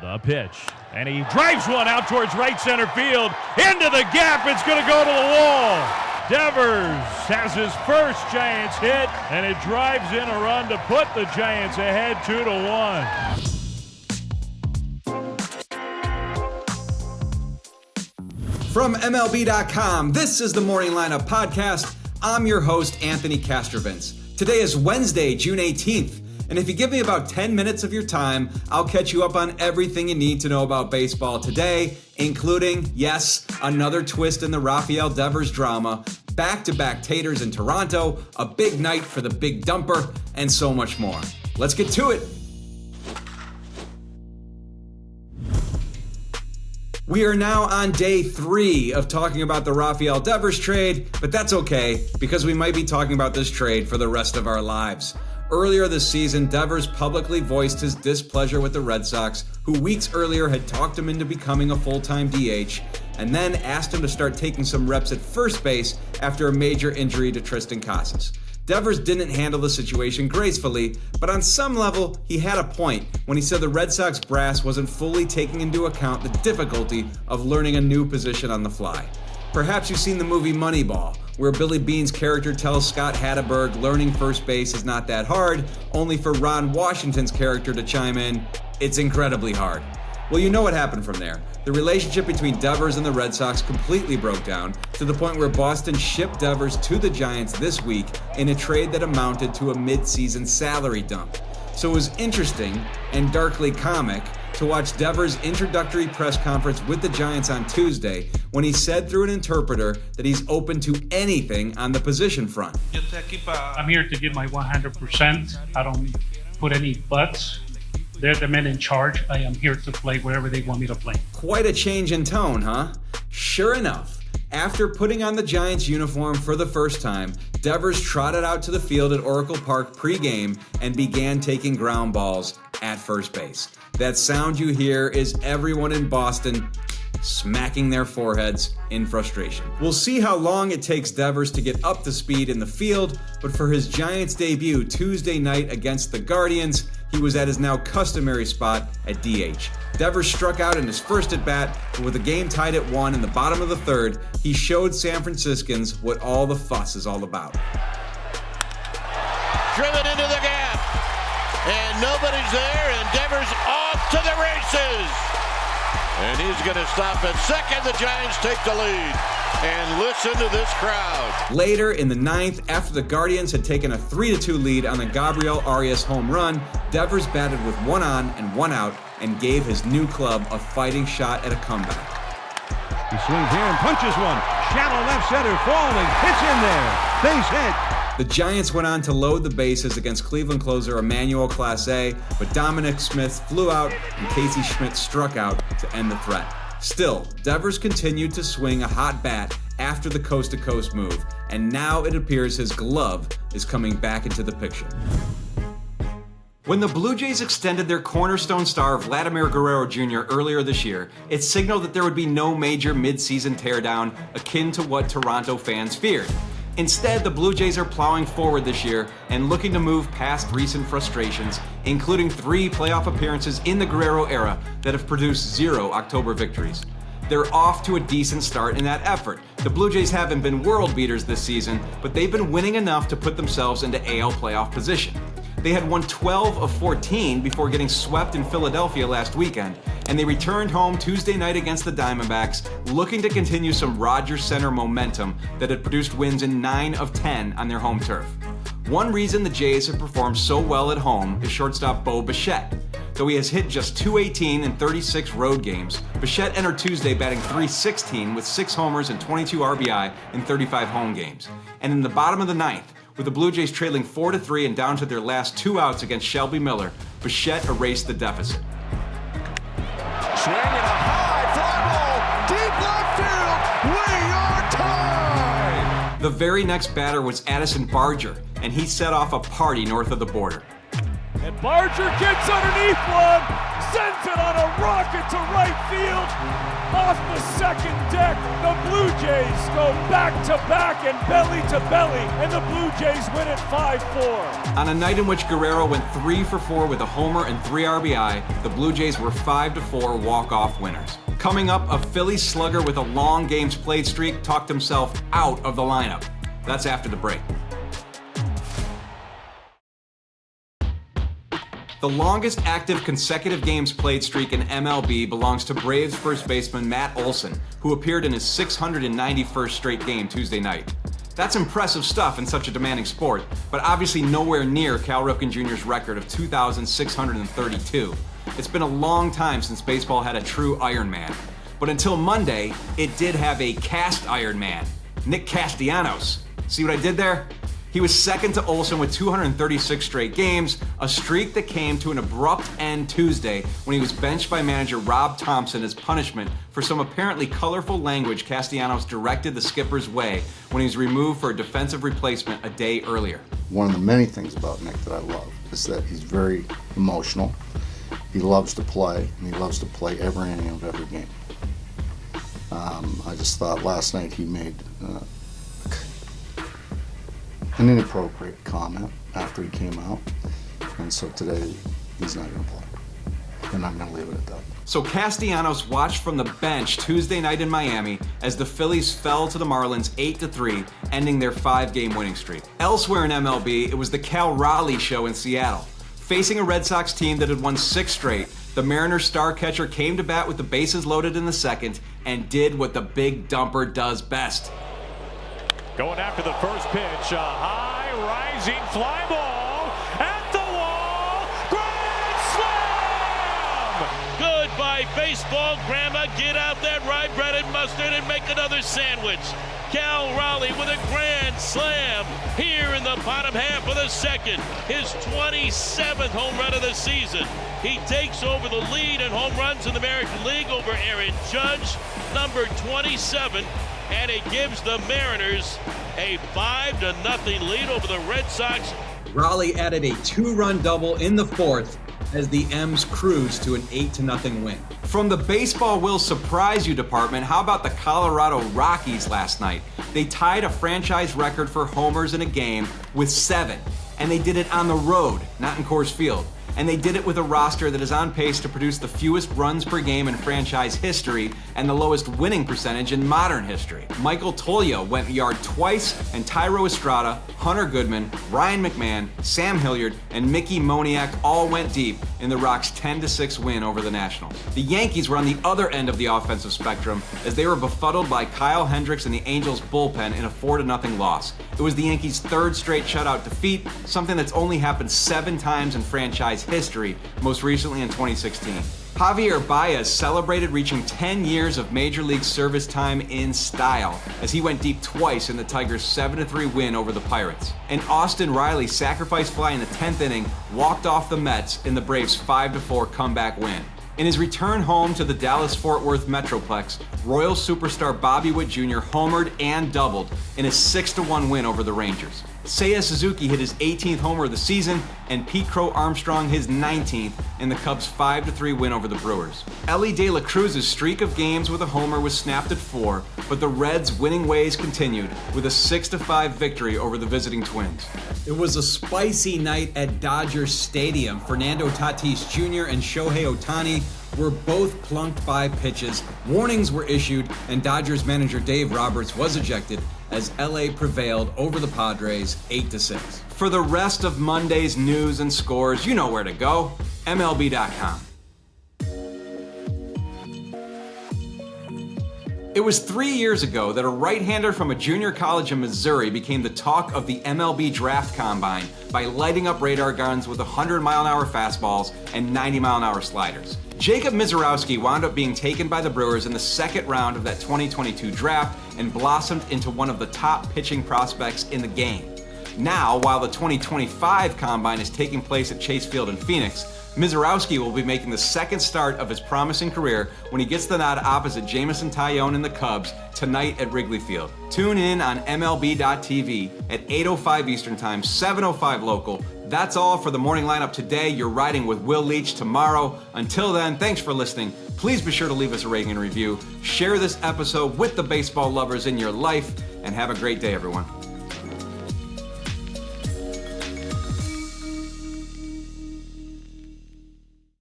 The pitch, and he drives one out towards right center field, into the gap, it's going to go to the wall. Devers has his first Giants hit, and it drives in a run to put the Giants ahead 2-1. From MLB.com, this is the Morning Lineup Podcast. I'm your host, Anthony Castrovins. Today is Wednesday, June 18th. And if you give me about 10 minutes of your time, I'll catch you up on everything you need to know about baseball today, including, yes, another twist in the Rafael Devers drama, back-to-back taters in Toronto, a big night for the big dumper, and so much more. Let's get to it. We are now on day 3 of talking about the Rafael Devers trade, but that's okay, because we might be talking about this trade for the rest of our lives. Earlier this season, Devers publicly voiced his displeasure with the Red Sox, who weeks earlier had talked him into becoming a full-time DH, and then asked him to start taking some reps at first base after a major injury to Tristan Casas. Devers didn't handle the situation gracefully, but on some level, he had a point when he said the Red Sox brass wasn't fully taking into account the difficulty of learning a new position on the fly. Perhaps you've seen the movie Moneyball, where Billy Bean's character tells Scott Hatteberg learning first base is not that hard, only for Ron Washington's character to chime in, "It's incredibly hard." Well, you know what happened from there. The relationship between Devers and the Red Sox completely broke down to the point where Boston shipped Devers to the Giants this week in a trade that amounted to a mid-season salary dump. So it was interesting and darkly comic to watch Devers' introductory press conference with the Giants on Tuesday when he said through an interpreter that he's open to anything on the position front. I'm here to give my 100%. I don't put any buts. They're the men in charge. I am here to play wherever they want me to play. Quite a change in tone, huh? Sure enough, after putting on the Giants uniform for the first time, Devers trotted out to the field at Oracle Park pregame and began taking ground balls at first base. That sound you hear is everyone in Boston smacking their foreheads in frustration. We'll see how long it takes Devers to get up to speed in the field, but for his Giants debut Tuesday night against the Guardians, he was at his now customary spot at DH. Devers struck out in his first at-bat, but with the game tied at 1 in the bottom of the third, he showed San Franciscans what all the fuss is all about. Driven into the gap, and nobody's there, and Devers off to the races. And he's going to stop at second. The Giants take the lead. And listen to this crowd. Later in the 9th, after the Guardians had taken a 3-2 lead on the Gabriel Arias home run, Devers batted with 1 on and 1 out and gave his new club a fighting shot at a comeback. He swings here and punches one. Shallow left center, falling. It's in there. Base hit. The Giants went on to load the bases against Cleveland closer Emmanuel Clase, but Dominic Smith flew out and Casey Schmidt struck out to end the threat. Still, Devers continued to swing a hot bat after the coast-to-coast move, and now it appears his glove is coming back into the picture. When the Blue Jays extended their cornerstone star Vladimir Guerrero Jr. earlier this year, it signaled that there would be no major mid-season teardown akin to what Toronto fans feared. Instead, the Blue Jays are plowing forward this year and looking to move past recent frustrations, including 3 playoff appearances in the Guerrero era that have produced 0 October victories. They're off to a decent start in that effort. The Blue Jays haven't been world beaters this season, but they've been winning enough to put themselves into AL playoff position. They had won 12 of 14 before getting swept in Philadelphia last weekend, and they returned home Tuesday night against the Diamondbacks, looking to continue some Rogers Center momentum that had produced wins in 9 of 10 on their home turf. One reason the Jays have performed so well at home is shortstop Bo Bichette. Though he has hit just .218 in 36 road games, Bichette entered Tuesday batting .316 with 6 homers and 22 RBI in 35 home games. And in the bottom of the 9th, with the Blue Jays trailing 4-3 and down to their last 2 outs against Shelby Miller, Bichette erased the deficit. Swinging a high fly ball, deep left field. We are tied. The very next batter was Addison Barger, and he set off a party north of the border. And Barger gets underneath one, sends it on a rocket to right field. Off the second deck, the Blue Jays go back-to-back and belly-to-belly, and the Blue Jays win it 5-4. On a night in which Guerrero went 3 for 4 with a homer and 3 RBI, the Blue Jays were 5-4 walk-off winners. Coming up, a Phillies slugger with a long games played streak talked himself out of the lineup. That's after the break. The longest active consecutive games played streak in MLB belongs to Braves first baseman Matt Olson, who appeared in his 691st straight game Tuesday night. That's impressive stuff in such a demanding sport, but obviously nowhere near Cal Ripken Jr.'s record of 2,632. It's been a long time since baseball had a true Iron Man. But until Monday, it did have a cast Iron Man, Nick Castellanos. See what I did there? He was second to Olson with 236 straight games, a streak that came to an abrupt end Tuesday when he was benched by manager Rob Thompson as punishment for some apparently colorful language Castellanos directed the skipper's way when he was removed for a defensive replacement a day earlier. One of the many things about Nick that I love is that he's very emotional. He loves to play, and he loves to play every inning of every game. I just thought last night he made an inappropriate comment after he came out, and so today he's not going to play, and I'm going to leave it at that. So Castellanos watched from the bench Tuesday night in Miami as the Phillies fell to the Marlins 8-3, ending their 5-game winning streak. Elsewhere in MLB, it was the Cal Raleigh show in Seattle. Facing a Red Sox team that had won 6 straight, the Mariners star catcher came to bat with the bases loaded in the second and did what the big dumper does best. Going after the first pitch, a high rising fly ball at the wall, grand slam! Goodbye baseball, Grandma. Get out that rye bread and mustard and make another sandwich. Cal Raleigh with a grand slam here in the bottom half of the second. His 27th home run of the season. He takes over the lead in home runs in the American League over Aaron Judge, number 27. And it gives the Mariners a 5-0 lead over the Red Sox. Raleigh added a 2-run double in the fourth as the M's cruised to an 8-0 win. From the baseball will surprise you department, how about the Colorado Rockies last night? They tied a franchise record for homers in a game with 7, and they did it on the road, not in Coors Field. And they did it with a roster that is on pace to produce the fewest runs per game in franchise history and the lowest winning percentage in modern history. Michael Toglia went yard twice, and Tyro Estrada, Hunter Goodman, Ryan McMahon, Sam Hilliard, and Mickey Moniak all went deep in the Rocks' 10-6 win over the Nationals. The Yankees were on the other end of the offensive spectrum as they were befuddled by Kyle Hendricks and the Angels bullpen in a 4-0 loss. It was the Yankees' 3rd straight shutout defeat, something that's only happened 7 times in franchise history, most recently in 2016. Javier Baez celebrated reaching 10 years of Major League service time in style as he went deep twice in the Tigers' 7-3 win over the Pirates. And Austin Riley sacrificed fly in the 10th inning, walked off the Mets in the Braves' 5-4 comeback win. In his return home to the Dallas-Fort Worth Metroplex, Royals superstar Bobby Witt Jr. homered and doubled in a 6-1 win over the Rangers. Seiya Suzuki hit his 18th homer of the season, and Pete Crow Armstrong his 19th in the Cubs' 5-3 win over the Brewers. Elly De La Cruz's streak of games with a homer was snapped at 4, but the Reds' winning ways continued with a 6-5 victory over the visiting Twins. It was a spicy night at Dodger Stadium. Fernando Tatis Jr. and Shohei Ohtani were both plunked by pitches. Warnings were issued, and Dodgers manager Dave Roberts was ejected as LA prevailed over the Padres 8-6. For the rest of Monday's news and scores, you know where to go, MLB.com. It was 3 years ago that a right-hander from a junior college in Missouri became the talk of the MLB Draft Combine by lighting up radar guns with 100-mile-an-hour fastballs and 90-mile-an-hour sliders. Jacob Misiorowski wound up being taken by the Brewers in the second round of that 2022 draft and blossomed into one of the top pitching prospects in the game. Now, while the 2025 Combine is taking place at Chase Field in Phoenix, Misiorowski will be making the second start of his promising career when he gets the nod opposite Jameson Taillon and the Cubs tonight at Wrigley Field. Tune in on MLB.tv at 8:05 Eastern Time, 7:05 local. That's all for the morning lineup today. You're riding with Will Leach tomorrow. Until then, thanks for listening. Please be sure to leave us a rating and review. Share this episode with the baseball lovers in your life, and have a great day, everyone.